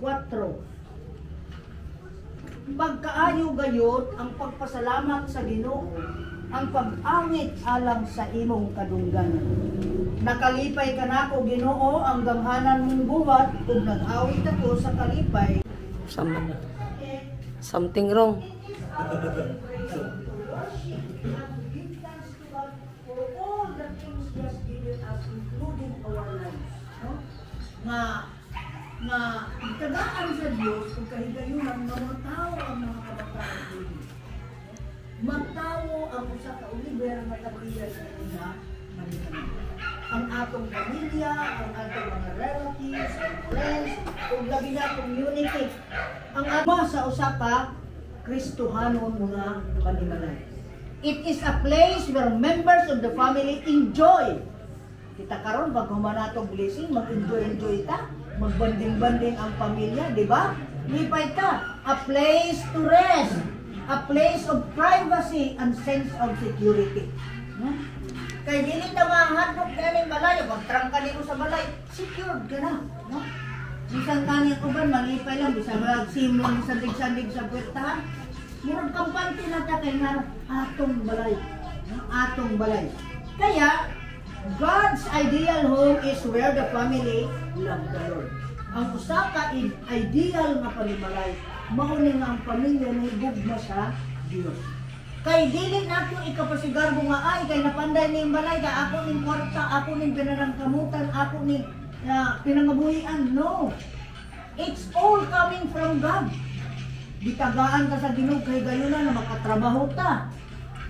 4. Pagkaayo gayud ang pagpasalamat sa Ginoo, ang pag-angit alang sa imong kadungganan. Nakalipay ka nako Ginoo ang gamhanan mong buhat ug nag-awit ako sa kalipay. Something wrong. Nga tagaan sa Diyos kung kahigayunan na matao ang mga kabataan dito. Matao ang usa ka Oliver nga tabiya sa ina manikan. Ang atong pamilya, ang atong mga relatives, ang friends, ug labi na community. Ang ama sa usa ka Kristohanon mga panimalay. It is a place where members of the family enjoy. Kita karon pag humanatong blessing, mag-enjoy ta. Magbanding-banding ang pamilya, di ba? Lipay ka. A place to rest. A place of privacy and sense of security. Kaya dili na mahadlok galing balay. Pag-trang ka nito sa balay, secured ka na. Isang kanyang uban, malipay lang. Bisa mag-sim lang sandig-sandig sa puwertahan. Murag kampante na ta kay nga atong balay. Atong balay. Kaya, God's ideal home is where the family love the Lord. Ang usa ka ideal nga panimalay, mao ni nga ang pamilya nahigugma sa Dios. Kay dili nato ikapasigarbo nga ay kay napanday ning balay ka ako ning kwarta, ako ning pinarangkamutan, ako ning pinangabuhian. No. It's all coming from God. Ditagaan ka sa Ginoo kay gayunan na makatrabaho ta.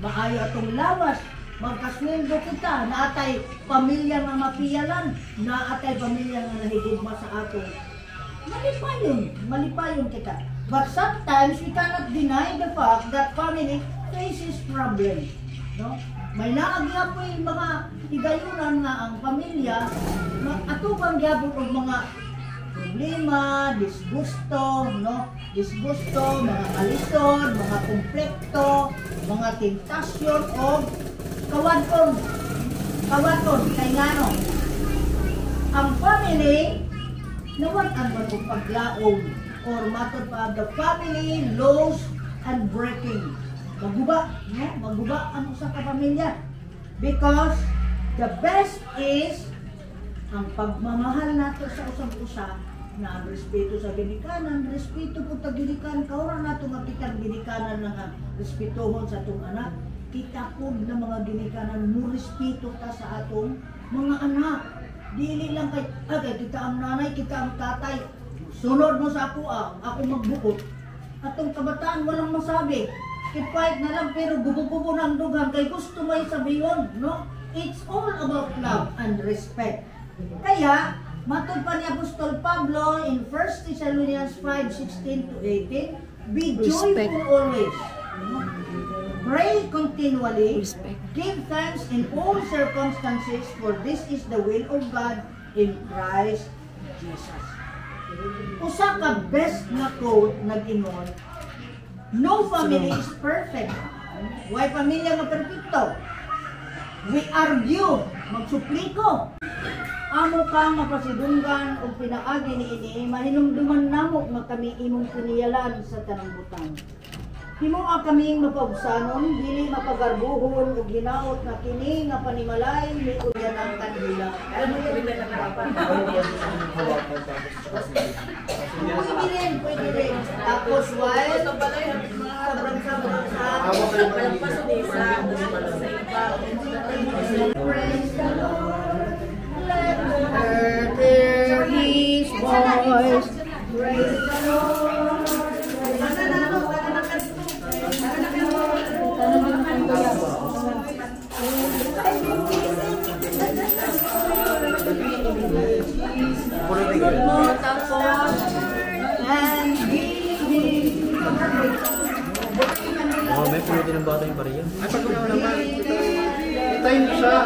Maayo atong lawas. Magkasweldo kita, naatay pamilya nga mapiyalan, naatay pamilya nga nahigugma sa ato. Malipayon kita. But sometimes we cannot deny the fact that family faces problems. No? May naagyapoy mga higayunan nga ang pamilya, atubang gyapon og mga problema, disgusto, no? Disgusto, mga kalisod, mga konflikto, mga tentasyon o kawaton, kay ngano. Ang family, nawalan ba kung paglaom or matod pa the family loss and breaking. Maguba, no? Maguba ang usa ka pamilya. Because the best is ang pagmamahal nato sa usang-usa na ang respeto sa ginikanan, respeto po ta ginikanan, kaura nato nga kitang ginikanan nga respetohon sa atong anak. Kita po na mga ginikanan, mo respeto ta sa atong mga anak. Dili lang kay, kita ang nanay, kita ang tatay. Sunod mo sa ako ako magbukot. Atong kabataan, walang masabi. Kipahit na lang, pero gubo-gubo ng dugang, kay gusto may sabiyon, no? It's all about love and respect. Kaya, matod pa ni Apostol Pablo in 1 Thessalonians 5:16-18, be joyful always. Pray continually, give thanks in all circumstances, for this is the will of God in Christ Jesus. Usa ka best na quote nag-ingon, no family is perfect. Why pamilya nga perfecto? We argue, magsupliko. Amo ka mapasidunggan o pinaagi ni ini, mahinumduman namo nga kami imong piniyalan sa tanang butang. Himoa kaming mapaugsanon, dili mapagarbuhon o ginaot na kini nga panimalay ni uyan ang kandila. Pwede rin. Tapos while sobrang-sobrang sa praise the Lord, let the earth hear His voice. Praise the Lord. May pwede ng bata yung pariyan. Ay, pag mga naman, time siya.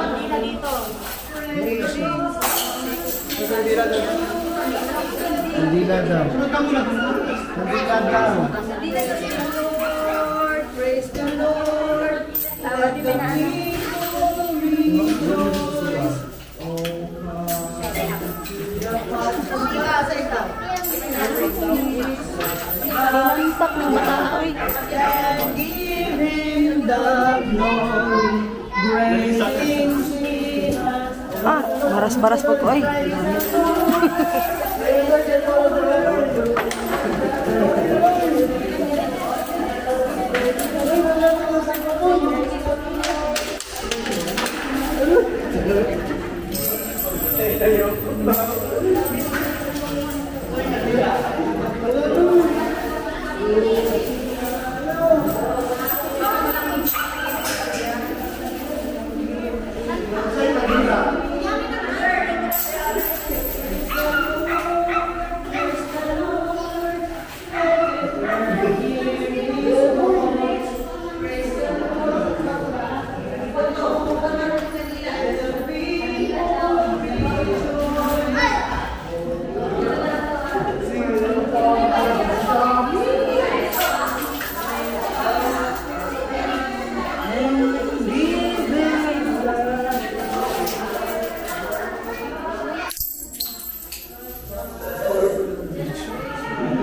Nandila daw. Nandila daw. Nandila daw. Lord, praise the Lord. Tawad din na. Sa ikaw. the glory, great Ah, baras-baras po ko ay.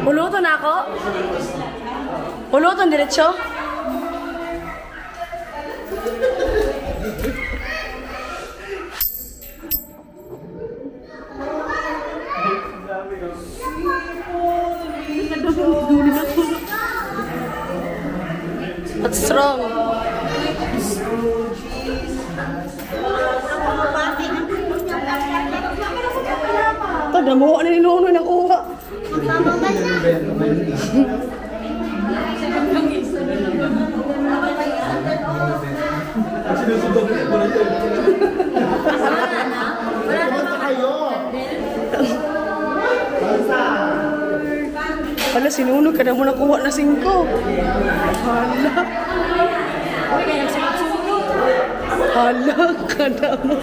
Pulutan na ako? Pulutan diretso? What's wrong? Ito, damuha na ninunoy ng kuha. Hala, sinunog ka na mo nakuha na 5. Hala. Hala, ka na mo.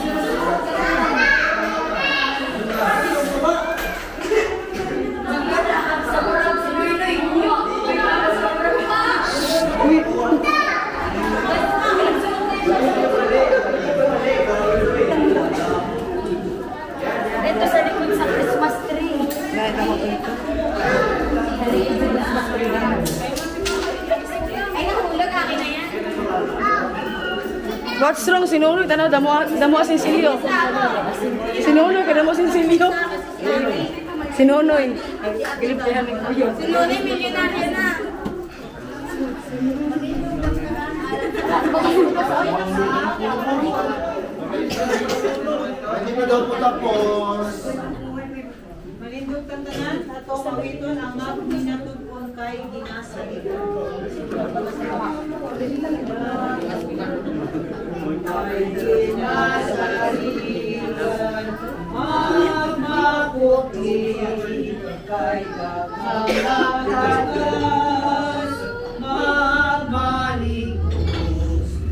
Ito sa likod sa Christmas tree. Dahil ako ito. Ay, nahulog. Akin na yan. What's wrong? Sinunog? Tanaw, damo asing silyo. Sinunog ka, damo asing silyo. Sinunoy. Sinunoy, milyonaryo na. Hindi pa daw po tapos. Malindot kang tanan, ato mawiton ang nga pinatugpon kay ginasaligan. Kay ginasaligan, magmaputi, kay kakalakas, magmaligos,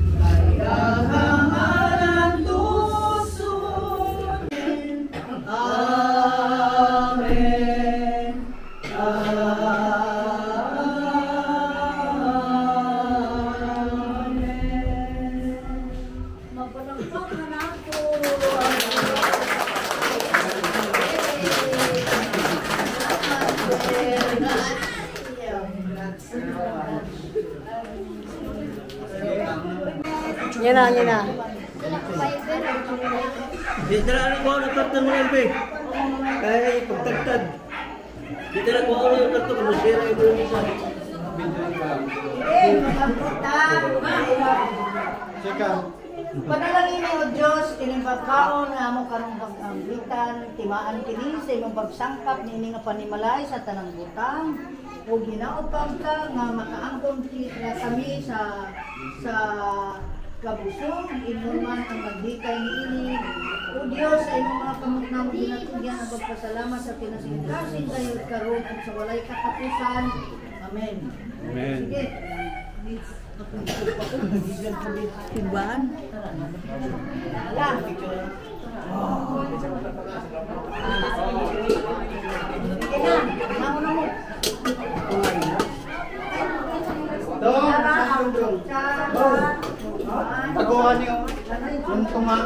kay kahangalan tusun. Amen. Amen. Magpalangpak na ako. Yan na, yan na. Dito na ano ko natatan mo LB. Kaya ipagtagtad. Dito na ko ano yung karto kung share ito yung isa. Sika. Panalangin mo Diyos, kining pagkaon nga mo karong pag-ambitan, timaan kini sa imong pagsangkap nini nga panimalay sa tanang butang. O ginaupang ka nga makaangkon kami sa kabusog, inuman ang maghikay niini. O Diyos, sa imong mga kamutnang ginatugyan ang pagpasalamat sa pinasingkasin kayo karon at sa walay katapusan. Amen. Amen. Sige. Iban? Ala. Sige na, mauna mo. Taguhan yung tunga.